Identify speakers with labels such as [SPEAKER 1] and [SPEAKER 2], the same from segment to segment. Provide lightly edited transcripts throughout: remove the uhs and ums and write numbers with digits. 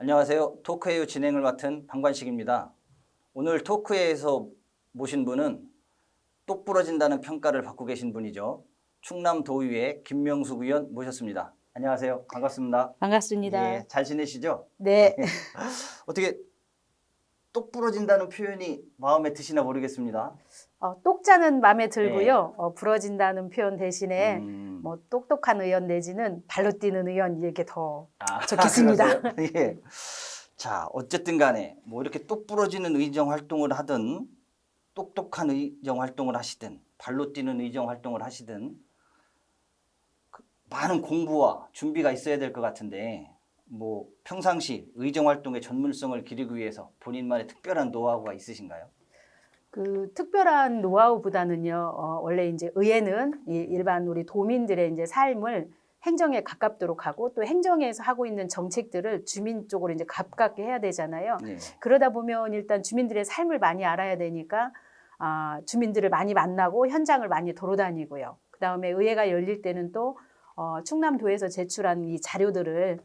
[SPEAKER 1] 안녕하세요. 토크회의 진행을 맡은 방관식입니다. 오늘 토크회에서 모신 분은 똑 부러진다는 평가를 받고 계신 분이죠. 충남도의회 김명숙 의원 모셨습니다. 안녕하세요. 반갑습니다.
[SPEAKER 2] 반갑습니다.
[SPEAKER 1] 예, 잘 지내시죠?
[SPEAKER 2] 네.
[SPEAKER 1] 어떻게 똑 부러진다는 표현이 마음에 드시나 모르겠습니다.
[SPEAKER 2] 똑자는 마음에 들고요. 부러진다는 표현 대신에
[SPEAKER 1] 음,
[SPEAKER 2] 뭐 똑똑한 의원 내지는 발로 뛰는 의원 이렇게 더
[SPEAKER 1] 아,
[SPEAKER 2] 좋겠습니다.
[SPEAKER 1] 그러세요? 예. 자, 어쨌든 간에 뭐 이렇게 똑 부러지는 의정 활동을 하든 똑똑한 의정 활동을 하시든 발로 뛰는 의정 활동을 하시든 많은 공부와 준비가 있어야 될 것 같은데 뭐 평상시 의정 활동의 전문성을 기르기 위해서 본인만의 특별한 노하우가 있으신가요?
[SPEAKER 2] 그 특별한 노하우보다는요. 원래 이제 의회는 일반 우리 도민들의 이제 삶을 행정에 가깝도록 하고 또 행정에서 하고 있는 정책들을 주민 쪽으로 이제 가깝게 해야 되잖아요.
[SPEAKER 1] 네.
[SPEAKER 2] 그러다 보면 일단 주민들의 삶을 많이 알아야 되니까 주민들을 많이 만나고 현장을 많이 돌아다니고요. 그다음에 의회가 열릴 때는 또 충남도에서 제출한 이 자료들을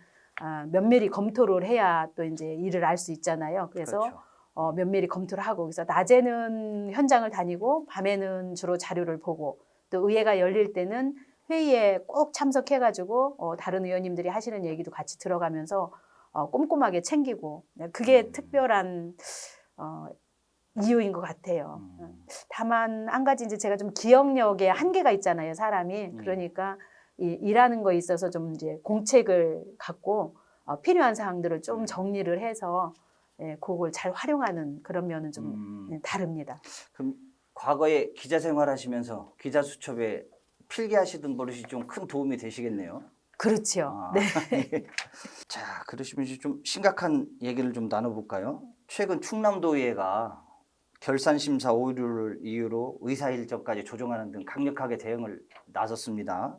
[SPEAKER 2] 면밀히 검토를 해야 또 이제 일을 알 수 있잖아요. 그래서
[SPEAKER 1] 그렇죠.
[SPEAKER 2] 면밀히 검토를 하고 그래서 낮에는 현장을 다니고 밤에는 주로 자료를 보고 또 의회가 열릴 때는 회의에 꼭 참석해가지고 다른 의원님들이 하시는 얘기도 같이 들어가면서 꼼꼼하게 챙기고 그게 특별한 이유인 것 같아요. 다만 한 가지 이제 제가 좀 기억력에 한계가 있잖아요, 사람이. 그러니까 일하는 거에 있어서 좀 이제 공책을 갖고 필요한 사항들을 좀 정리를 해서 그걸 잘 활용하는 그런 면은 좀 다릅니다.
[SPEAKER 1] 그럼 과거에 기자 생활하시면서 기자 수첩에 필기하시던 버릇이 좀 큰 도움이 되시겠네요.
[SPEAKER 2] 그렇죠. 네.
[SPEAKER 1] 예. 자, 그러시면 이제 좀 심각한 얘기를 좀 나눠볼까요? 최근 충남도의회가 결산심사 오류를 이유로 의사 일정까지 조정하는 등 강력하게 대응을 나섰습니다.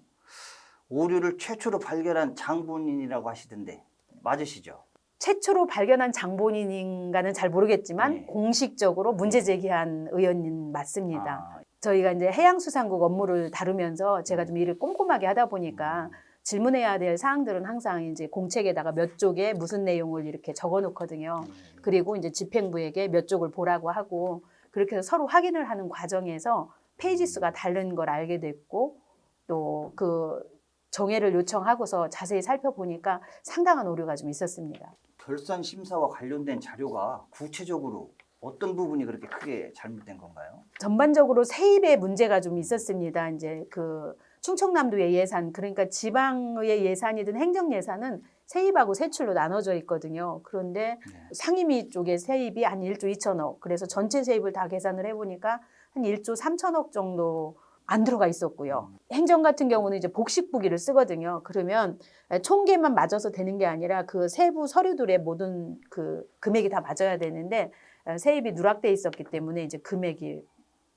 [SPEAKER 1] 오류를 최초로 발견한 장본인이라고 하시던데 맞으시죠?
[SPEAKER 2] 최초로 발견한 장본인인가는 잘 모르겠지만
[SPEAKER 1] 네.
[SPEAKER 2] 공식적으로 문제 제기한 의원님 맞습니다.
[SPEAKER 1] 아,
[SPEAKER 2] 저희가 이제 해양수산국 업무를 다루면서 제가 좀 일을 꼼꼼하게 하다 보니까 질문해야 될 사항들은 항상 이제 공책에다가 몇 쪽에 무슨 내용을 이렇게 적어 놓거든요. 그리고 이제 집행부에게 몇 쪽을 보라고 하고 그렇게 해서 서로 확인을 하는 과정에서 페이지 수가 다른 걸 알게 됐고 또 그 정해를 요청하고서 자세히 살펴보니까 상당한 오류가 좀 있었습니다.
[SPEAKER 1] 결산심사와 관련된 자료가 구체적으로 어떤 부분이 그렇게 크게 잘못된 건가요?
[SPEAKER 2] 전반적으로 세입에 문제가 좀 있었습니다. 이제 그 충청남도의 예산, 그러니까 지방의 예산이든 행정 예산은 세입하고 세출로 나눠져 있거든요. 그런데 상임위 쪽의 세입이 한 1조 2천억, 그래서 전체 세입을 다 계산을 해보니까 한 1조 3천억 정도 안 들어가 있었고요. 행정 같은 경우는 이제 복식부기를 쓰거든요. 그러면 총계만 맞아서 되는 게 아니라 그 세부 서류들의 모든 그 금액이 다 맞아야 되는데 세입이 누락돼 있었기 때문에 이제 금액이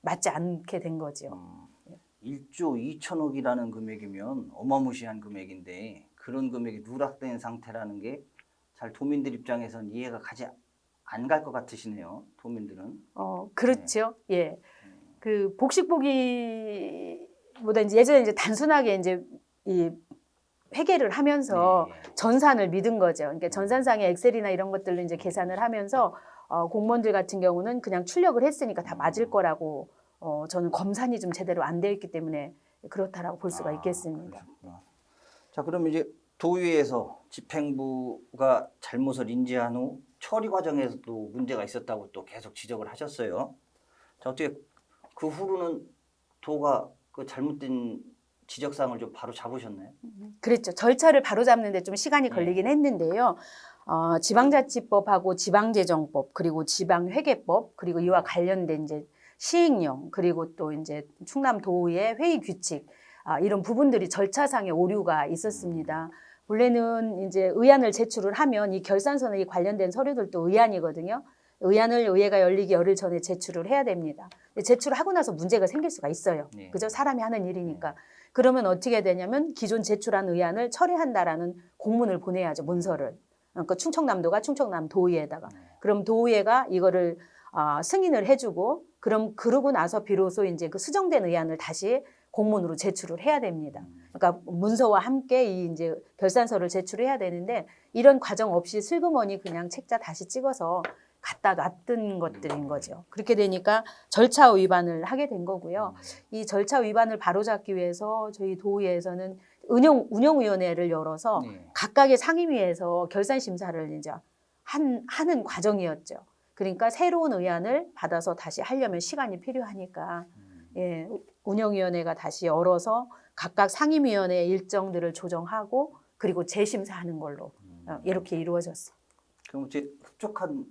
[SPEAKER 2] 맞지 않게 된 거죠.
[SPEAKER 1] 1조 2천억이라는 금액이면 어마무시한 금액인데 그런 금액이 누락된 상태라는 게 잘 도민들 입장에선 이해가 가지 안 갈 것 같으시네요. 도민들은.
[SPEAKER 2] 그렇죠. 예. 그 복식보기보다 이제 예전에 이제 단순하게 이제 이 회계를 하면서 전산을 믿은 거죠. 그러니까 전산상의 엑셀이나 이런 것들로 이제 계산을 하면서 공무원들 같은 경우는 그냥 출력을 했으니까 다 맞을 거라고 저는 검산이 좀 제대로 안 되어 있기 때문에 그렇다라고 볼 수가 있겠습니다.
[SPEAKER 1] 그러셨구나. 자, 그럼 이제 도의회에서 집행부가 잘못을 인지한 후 처리 과정에서도 문제가 있었다고 또 계속 지적을 하셨어요. 자, 어떻게 그 후로는 도가 그 잘못된 지적사항을 좀 바로 잡으셨나요?
[SPEAKER 2] 그랬죠. 절차를 바로잡는 데 좀 시간이 걸리긴 했는데요. 지방자치법하고 지방재정법 그리고 지방회계법 그리고 이와 관련된 이제 시행령 그리고 또 이제 충남도의회 회의 규칙 이런 부분들이 절차상의 오류가 있었습니다. 원래는 이제 의안을 제출을 하면 이 결산서에 관련된 서류들도 의안이거든요. 의안을 의회가 열리기 열흘 전에 제출을 해야 됩니다. 제출을 하고 나서 문제가 생길 수가 있어요.
[SPEAKER 1] 네.
[SPEAKER 2] 그죠? 사람이 하는 일이니까. 그러면 어떻게 되냐면 기존 제출한 의안을 처리한다라는 공문을 보내야죠. 문서를. 그러니까 충청남도가 충청남도의회에다가. 그럼 도의회가 이거를 승인을 해주고 그럼 그러고 나서 비로소 이제 그 수정된 의안을 다시 공문으로 제출을 해야 됩니다. 그러니까 문서와 함께 이 이제 결산서를 제출해야 되는데 이런 과정 없이 슬그머니 그냥 책자 다시 찍어서 갖다 놨던 것들인 거죠. 그렇게 되니까 절차 위반을 하게 된 거고요. 이 절차 위반을 바로잡기 위해서 저희 도의회에서는 운영위원회를 열어서
[SPEAKER 1] 네.
[SPEAKER 2] 각각의 상임위에서 결산 심사를 이제 하는 과정이었죠. 그러니까 새로운 의안을 받아서 다시 하려면 시간이 필요하니까 예, 운영위원회가 다시 열어서 각각 상임위원회 일정들을 조정하고 그리고 재심사하는 걸로 이렇게 이루어졌어요.
[SPEAKER 1] 그럼 이제 흡족한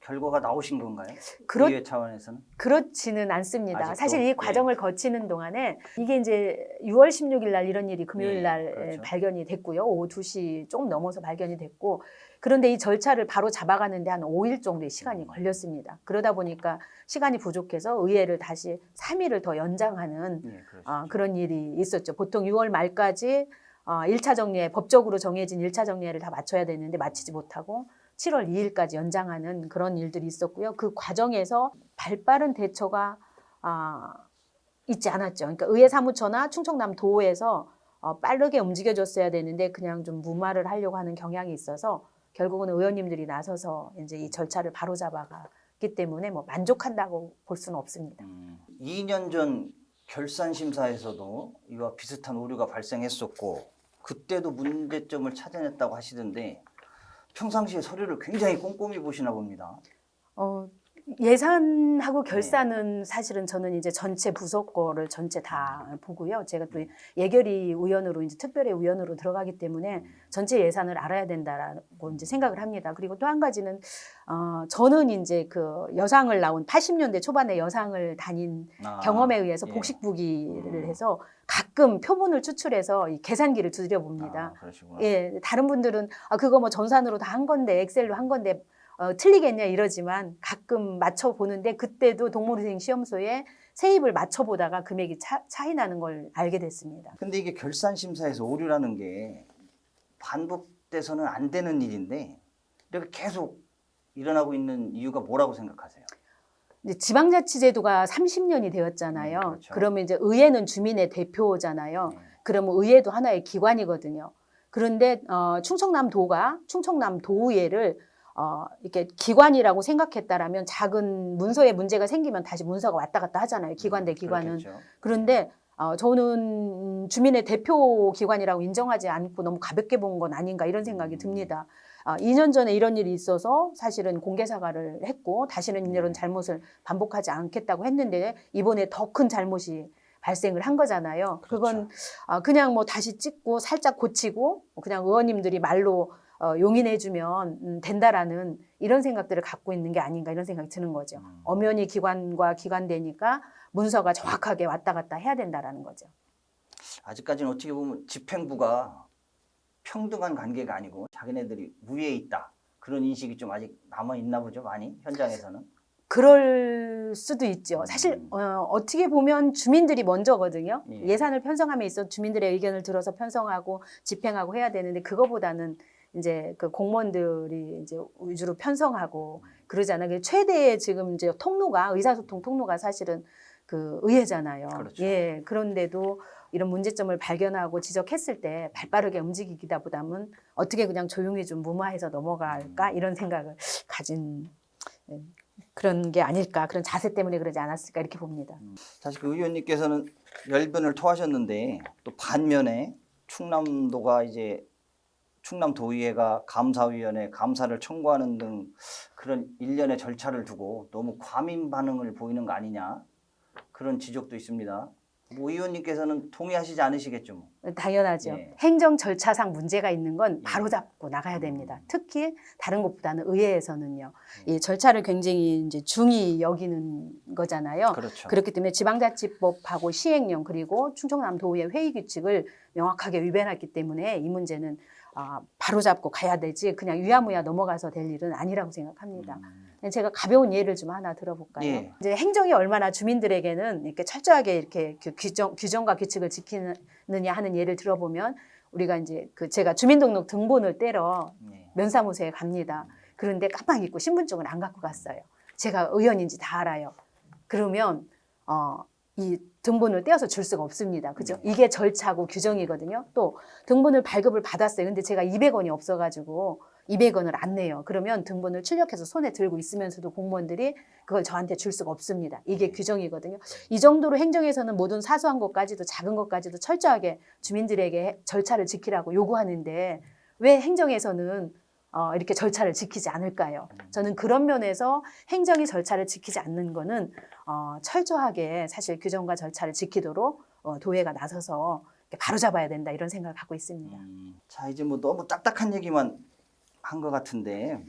[SPEAKER 1] 결과가 나오신 건가요?
[SPEAKER 2] 그렇-
[SPEAKER 1] 의회 차원에서는?
[SPEAKER 2] 그렇지는 않습니다.
[SPEAKER 1] 아직도?
[SPEAKER 2] 사실 이 과정을 거치는 동안에 이게 이제 6월 16일 날 이런 일이 금요일 날
[SPEAKER 1] 그렇죠.
[SPEAKER 2] 발견이 됐고요. 오후 2시 조금 넘어서 발견이 됐고 그런데 이 절차를 바로 잡아가는데 한 5일 정도의 시간이 걸렸습니다. 그러다 보니까 시간이 부족해서 의회를 다시 3일을 더 연장하는
[SPEAKER 1] 그렇죠.
[SPEAKER 2] 그런 일이 있었죠. 보통 6월 말까지 1차 정리회, 법적으로 정해진 1차 정리회를 다 마쳐야 되는데 마치지 못하고 7월 2일까지 연장하는 그런 일들이 있었고요. 그 과정에서 발빠른 대처가 있지 않았죠. 그러니까 의회 사무처나 충청남도에서 빠르게 움직여줬어야 되는데 그냥 좀 무마를 하려고 하는 경향이 있어서 결국은 의원님들이 나서서 이제 이 절차를 바로잡아갔기 때문에 뭐 만족한다고 볼 수는 없습니다.
[SPEAKER 1] 2년 전 결산심사에서도 이와 비슷한 오류가 발생했었고 그때도 문제점을 찾아냈다고 하시던데 평상시에 서류를 굉장히 꼼꼼히 보시나 봅니다.
[SPEAKER 2] 예산하고 결산은 사실은 저는 이제 전체 부서 거를 전체 다 보고요. 제가 또 예결위 위원으로 이제 특별회 위원으로 들어가기 때문에 전체 예산을 알아야 된다라고 이제 생각을 합니다. 그리고 또 한 가지는 저는 이제 그 여상을 나온 80년대 초반에 여상을 다닌 경험에 의해서 복식부기를 해서 가끔 표본을 추출해서 이 계산기를 두드려 봅니다.
[SPEAKER 1] 그러시구나.
[SPEAKER 2] 예, 다른 분들은 그거 뭐 전산으로 다 한 건데 엑셀로 한 건데 틀리겠냐 이러지만 가끔 맞춰보는데 그때도 동물위생 시험소에 세입을 맞춰보다가 금액이 차이 나는 걸 알게 됐습니다.
[SPEAKER 1] 근데 이게 결산심사에서 오류라는 게 반복돼서는 안 되는 일인데 이렇게 계속 일어나고 있는 이유가 뭐라고 생각하세요?
[SPEAKER 2] 이제 지방자치제도가 30년이 되었잖아요.
[SPEAKER 1] 그렇죠.
[SPEAKER 2] 그러면 이제 의회는 주민의 대표잖아요.
[SPEAKER 1] 네.
[SPEAKER 2] 그러면 의회도 하나의 기관이거든요. 그런데 충청남도의회를 이렇게 기관이라고 생각했다라면 작은 문서에 문제가 생기면 다시 문서가 왔다 갔다 하잖아요. 기관 대 기관은.
[SPEAKER 1] 그렇겠죠.
[SPEAKER 2] 그런데 저는 주민의 대표 기관이라고 인정하지 않고 너무 가볍게 본 건 아닌가 이런 생각이 듭니다. 2년 전에 이런 일이 있어서 사실은 공개 사과를 했고 다시는 이런 잘못을 반복하지 않겠다고 했는데 이번에 더 큰 잘못이 발생을 한 거잖아요.
[SPEAKER 1] 그렇죠.
[SPEAKER 2] 그건 그냥 뭐 다시 찍고 살짝 고치고 그냥 의원님들이 말로 용인해주면 된다라는 이런 생각들을 갖고 있는 게 아닌가 이런 생각이 드는 거죠. 엄연히 기관과 기관되니까 문서가 정확하게 왔다 갔다 해야 된다라는 거죠.
[SPEAKER 1] 아직까지는 어떻게 보면 집행부가 평등한 관계가 아니고 자기네들이 우위에 있다. 그런 인식이 좀 아직 남아있나 보죠. 많이 현장에서는.
[SPEAKER 2] 그럴 수도 있죠. 사실 어떻게 보면 주민들이 먼저거든요.
[SPEAKER 1] 예.
[SPEAKER 2] 예산을 편성함에 있어 주민들의 의견을 들어서 편성하고 집행하고 해야 되는데 그거보다는 이제 그 공무원들이 이제 위주로 편성하고 그러잖아요. 최대의 지금 이제 통로가 의사소통 통로가 사실은 그 의회잖아요.
[SPEAKER 1] 그렇죠.
[SPEAKER 2] 예. 그런데도 이런 문제점을 발견하고 지적했을 때 발빠르게 움직이기보다는 어떻게 그냥 조용히 좀 무마해서 넘어갈까 이런 생각을 가진 그런 게 아닐까 그런 자세 때문에 그러지 않았을까 이렇게 봅니다.
[SPEAKER 1] 사실 그 의원님께서는 열변을 토하셨는데 또 반면에 충남도가 이제 충남도의회가 감사위원회 감사를 청구하는 등 그런 일련의 절차를 두고 너무 과민 반응을 보이는 거 아니냐 그런 지적도 있습니다. 뭐 의원님께서는 동의하시지 않으시겠죠? 뭐.
[SPEAKER 2] 당연하죠.
[SPEAKER 1] 예.
[SPEAKER 2] 행정 절차상 문제가 있는 건
[SPEAKER 1] 예.
[SPEAKER 2] 바로잡고 나가야 됩니다. 특히 다른 것보다는 의회에서는요. 이 절차를 굉장히 이제 중히 여기는 거잖아요.
[SPEAKER 1] 그렇죠.
[SPEAKER 2] 그렇기 때문에 지방자치법하고 시행령 그리고 충청남도의회 회의 규칙을 명확하게 위반했기 때문에 이 문제는 바로잡고 가야 되지 그냥 유야무야 넘어가서 될 일은 아니라고 생각합니다. 제가 가벼운 예를 좀 하나 들어볼까요?
[SPEAKER 1] 예.
[SPEAKER 2] 이제 행정이 얼마나 주민들에게는 이렇게 철저하게 이렇게 규정과 규칙을 지키느냐 하는 예를 들어보면 우리가 이제 제가 주민등록 등본을 떼러
[SPEAKER 1] 예.
[SPEAKER 2] 면사무소에 갑니다. 그런데 깜빡 잊고 신분증을 안 갖고 갔어요. 제가 의원인지 다 알아요. 그러면 이 등본을 떼어서 줄 수가 없습니다. 그죠? 이게 절차고 규정이거든요. 또 등본을 발급을 받았어요. 근데 제가 200원이 없어가지고 200원을 안 내요. 그러면 등본을 출력해서 손에 들고 있으면서도 공무원들이 그걸 저한테 줄 수가 없습니다. 이게 규정이거든요. 이 정도로 행정에서는 모든 사소한 것까지도 작은 것까지도 철저하게 주민들에게 절차를 지키라고 요구하는데 왜 행정에서는 이렇게 절차를 지키지 않을까요? 저는 그런 면에서 행정이 절차를 지키지 않는 거는 철저하게 사실 규정과 절차를 지키도록 도의회가 나서서 바로잡아야 된다 이런 생각을 갖고 있습니다.
[SPEAKER 1] 자, 이제 뭐 너무 딱딱한 얘기만 한 것 같은데,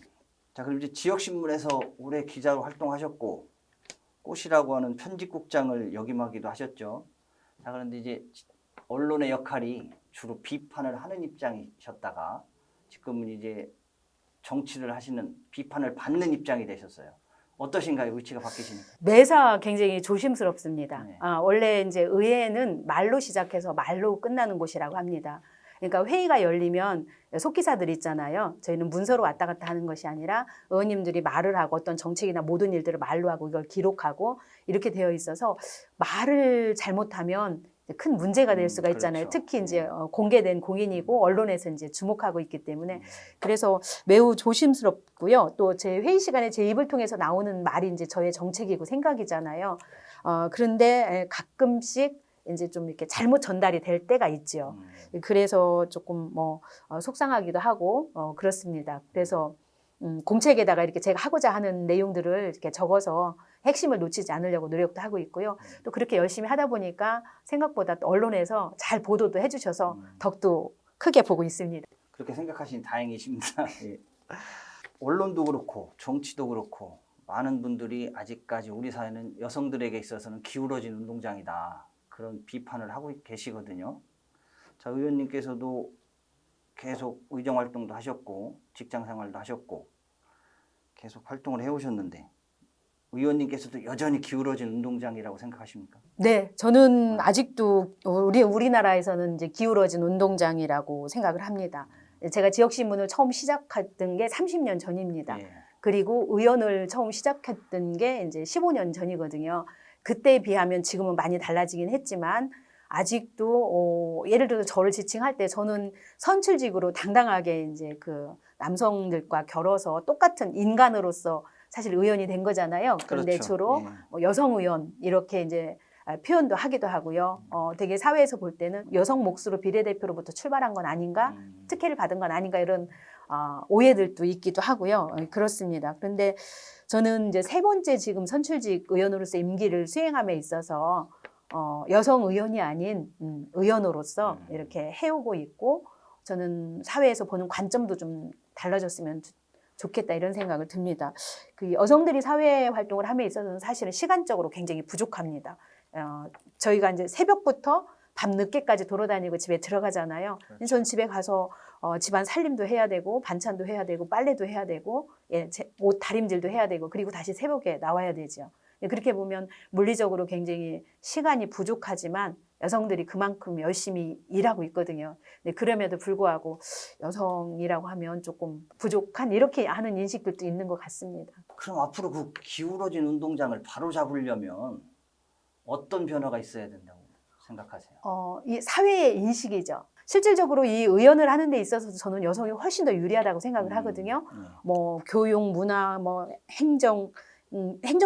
[SPEAKER 1] 자, 그럼 이제 지역신문에서 올해 기자로 활동하셨고 꽃이라고 하는 편집국장을 역임하기도 하셨죠. 자, 그런데 이제 언론의 역할이 주로 비판을 하는 입장이셨다가 지금은 이제 정치를 하시는 비판을 받는 입장이 되셨어요. 어떠신가요? 위치가 바뀌시니까.
[SPEAKER 2] 매사 굉장히 조심스럽습니다.
[SPEAKER 1] 네.
[SPEAKER 2] 원래 이제 의회는 말로 시작해서 말로 끝나는 곳이라고 합니다. 그러니까 회의가 열리면 속기사들 있잖아요. 저희는 문서로 왔다 갔다 하는 것이 아니라 의원님들이 말을 하고 어떤 정책이나 모든 일들을 말로 하고 이걸 기록하고 이렇게 되어 있어서 말을 잘못하면 큰 문제가 될 수가 있잖아요.
[SPEAKER 1] 그렇죠.
[SPEAKER 2] 특히 이제 공개된 공인이고 언론에서 이제 주목하고 있기 때문에 그래서 매우 조심스럽고요. 또 제 회의 시간에 제 입을 통해서 나오는 말이 이제 저의 정책이고 생각이잖아요. 그런데 가끔씩 이제 좀 이렇게 잘못 전달이 될 때가 있지요. 그래서 조금 뭐 속상하기도 하고 그렇습니다. 그래서 공책에다가 이렇게 제가 하고자 하는 내용들을 이렇게 적어서 핵심을 놓치지 않으려고 노력도 하고 있고요. 또 그렇게 열심히 하다 보니까 생각보다 또 언론에서 잘 보도도 해주셔서 덕도 크게 보고 있습니다.
[SPEAKER 1] 그렇게 생각하시니 다행이십니다. 예. 언론도 그렇고 정치도 그렇고 많은 분들이 아직까지 우리 사회는 여성들에게 있어서는 기울어진 운동장이다. 그런 비판을 하고 계시거든요. 자, 의원님께서도 계속 의정 활동도 하셨고 직장 생활도 하셨고 계속 활동을 해오셨는데 의원님께서도 여전히 기울어진 운동장이라고 생각하십니까?
[SPEAKER 2] 네, 저는 아직도 우리나라에서는 이제 기울어진 운동장이라고 생각을 합니다. 제가 지역신문을 처음 시작했던 게 30년 전입니다.
[SPEAKER 1] 예.
[SPEAKER 2] 그리고 의원을 처음 시작했던 게 이제 15년 전이거든요. 그때에 비하면 지금은 많이 달라지긴 했지만 아직도 예를 들어서 저를 지칭할 때 저는 선출직으로 당당하게 이제 그 남성들과 겨뤄서 똑같은 인간으로서 사실 의원이 된 거잖아요. 그런데
[SPEAKER 1] 그렇죠.
[SPEAKER 2] 주로
[SPEAKER 1] 예.
[SPEAKER 2] 뭐 여성 의원 이렇게 이제 표현도 하기도 하고요. 되게 사회에서 볼 때는 여성 몫으로 비례대표로부터 출발한 건 아닌가, 특혜를 받은 건 아닌가 이런 오해들도 있기도 하고요. 그렇습니다. 그런데 저는 이제 세 번째 지금 선출직 의원으로서 임기를 수행함에 있어서 여성 의원이 아닌 의원으로서 이렇게 해오고 있고 저는 사회에서 보는 관점도 좀 달라졌으면 좋겠다 이런 생각을 듭니다. 그 여성들이 사회 활동을 함에 있어서는 사실은 시간적으로 굉장히 부족합니다. 저희가 이제 새벽부터 밤 늦게까지 돌아다니고 집에 들어가잖아요.
[SPEAKER 1] 그렇죠.
[SPEAKER 2] 전 집에 가서 집안 살림도 해야 되고 반찬도 해야 되고 빨래도 해야 되고 옷 다림질도 해야 되고 그리고 다시 새벽에 나와야 되죠. 그렇게 보면 물리적으로 굉장히 시간이 부족하지만 여성들이 그만큼 열심히 일하고 있거든요. 그럼에도 불구하고 여성이라고 하면 조금 부족한 이렇게 하는 인식들도 있는 것 같습니다.
[SPEAKER 1] 그럼 앞으로 그 기울어진 운동장을 바로 잡으려면 어떤 변화가 있어야 된다고 생각하세요?
[SPEAKER 2] 이 사회의 인식이죠. 실질적으로 이 의원을 하는 데 있어서 저는 여성이 훨씬 더 유리하다고 생각을 하거든요. 뭐 교육, 문화, 뭐 행정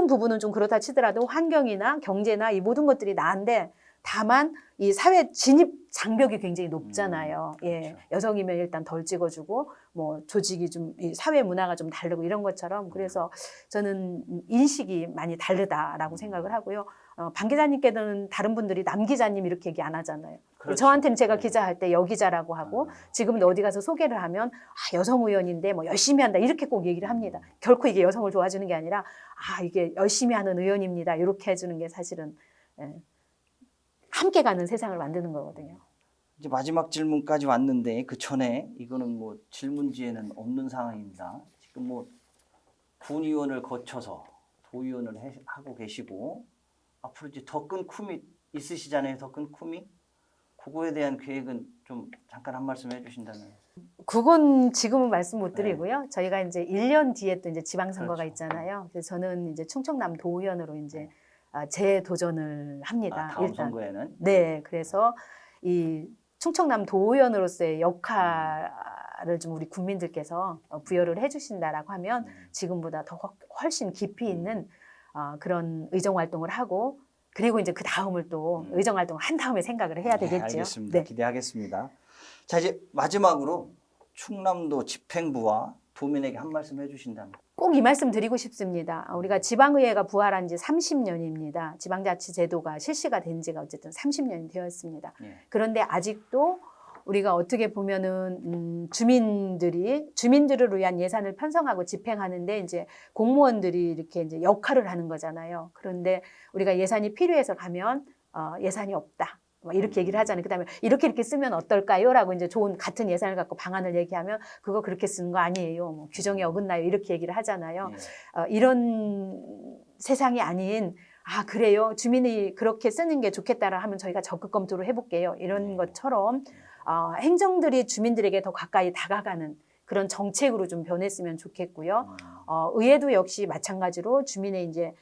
[SPEAKER 2] 부분은 좀 그렇다 치더라도 환경이나 경제나 이 모든 것들이 나은데 다만 이 사회 진입 장벽이 굉장히 높잖아요. 예,
[SPEAKER 1] 그렇죠.
[SPEAKER 2] 여성이면 일단 덜 찍어주고 뭐 조직이 좀 이 사회 문화가 좀 다르고 이런 것처럼 그래서 저는 인식이 많이 다르다라고 생각을 하고요. 방 기자님께는 다른 분들이 남 기자님 이렇게 얘기 안 하잖아요.
[SPEAKER 1] 그렇죠.
[SPEAKER 2] 저한테는 제가 기자할 때 여 기자라고 하고 지금은 어디 가서 소개를 하면 여성 의원인데 뭐 열심히 한다 이렇게 꼭 얘기를 합니다. 결코 이게 여성을 도와주는 게 아니라 이게 열심히 하는 의원입니다. 이렇게 해주는 게 사실은 함께 가는 세상을 만드는 거거든요.
[SPEAKER 1] 이제 마지막 질문까지 왔는데 그 전에 이거는 뭐 질문지에는 없는 상황입니다. 지금 뭐 군의원을 거쳐서 도의원을 하고 계시고 앞으로 이제 더 큰 꿈이 있으시잖아요. 더 큰 꿈이 그거에 대한 계획은 좀 잠깐 한 말씀 해주신다면.
[SPEAKER 2] 그건 지금은 말씀 못 드리고요. 저희가 이제 1년 뒤에 또 이제 지방선거가
[SPEAKER 1] 그렇죠.
[SPEAKER 2] 있잖아요. 그래서 저는 이제 충청남 도의원으로 이제 재도전을 합니다.
[SPEAKER 1] 다음
[SPEAKER 2] 일단.
[SPEAKER 1] 선거에는
[SPEAKER 2] 네, 그래서 이 충청남 도의원으로서의 역할을 좀 우리 국민들께서 부여를 해주신다라고 하면 지금보다 더 훨씬 깊이 있는 그런 의정 활동을 하고 그리고 이제 그 다음을 또 의정 활동을 한 다음에 생각을 해야 되겠죠.
[SPEAKER 1] 알겠습니다.
[SPEAKER 2] 네.
[SPEAKER 1] 기대하겠습니다. 자, 이제 마지막으로 충남도 집행부와 도민에게 한 말씀 해주신다면.
[SPEAKER 2] 꼭 이 말씀 드리고 싶습니다. 우리가 지방의회가 부활한 지 30년입니다. 지방자치제도가 실시가 된 지가 어쨌든 30년이 되었습니다.
[SPEAKER 1] 예.
[SPEAKER 2] 그런데 아직도 우리가 어떻게 보면은 주민들을 위한 예산을 편성하고 집행하는데 이제 공무원들이 이렇게 이제 역할을 하는 거잖아요. 그런데 우리가 예산이 필요해서 가면 예산이 없다. 뭐 이렇게 얘기를 하잖아요. 그다음에 이렇게 쓰면 어떨까요?라고 이제 좋은 같은 예산을 갖고 방안을 얘기하면 그거 그렇게 쓰는 거 아니에요. 뭐 규정에 어긋나요. 이렇게 얘기를 하잖아요.
[SPEAKER 1] 예.
[SPEAKER 2] 이런 세상이 아닌 그래요. 주민이 그렇게 쓰는 게 좋겠다라 하면 저희가 적극 검토를 해볼게요. 이런 것처럼 행정들이 주민들에게 더 가까이 다가가는 그런 정책으로 좀 변했으면 좋겠고요. 의회도 역시 마찬가지로 주민의 이제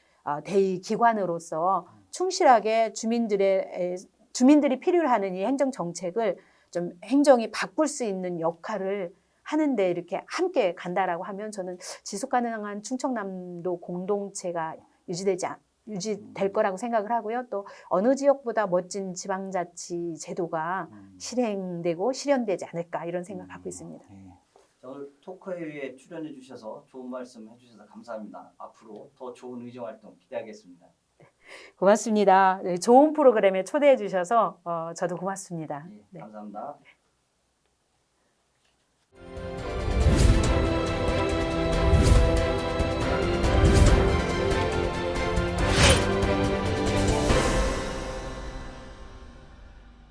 [SPEAKER 2] 대의 기관으로서 충실하게 주민들이 필요로 하는 이 행정 정책을 좀 행정이 바꿀 수 있는 역할을 하는데 이렇게 함께 간다라고 하면 저는 지속 가능한 충청남도 공동체가 유지될 거라고 생각을 하고요. 또 어느 지역보다 멋진 지방자치 제도가 실행되고 실현되지 않을까 이런 생각하고 있습니다.
[SPEAKER 1] 예. 오늘 토크회의에 출연해 주셔서 좋은 말씀 해주셔서 감사합니다. 앞으로 더 좋은 의정 활동 기대하겠습니다.
[SPEAKER 2] 고맙습니다. 네, 좋은 프로그램에 초대해 주셔서 저도 고맙습니다.
[SPEAKER 1] 예,
[SPEAKER 2] 네.
[SPEAKER 1] 감사합니다.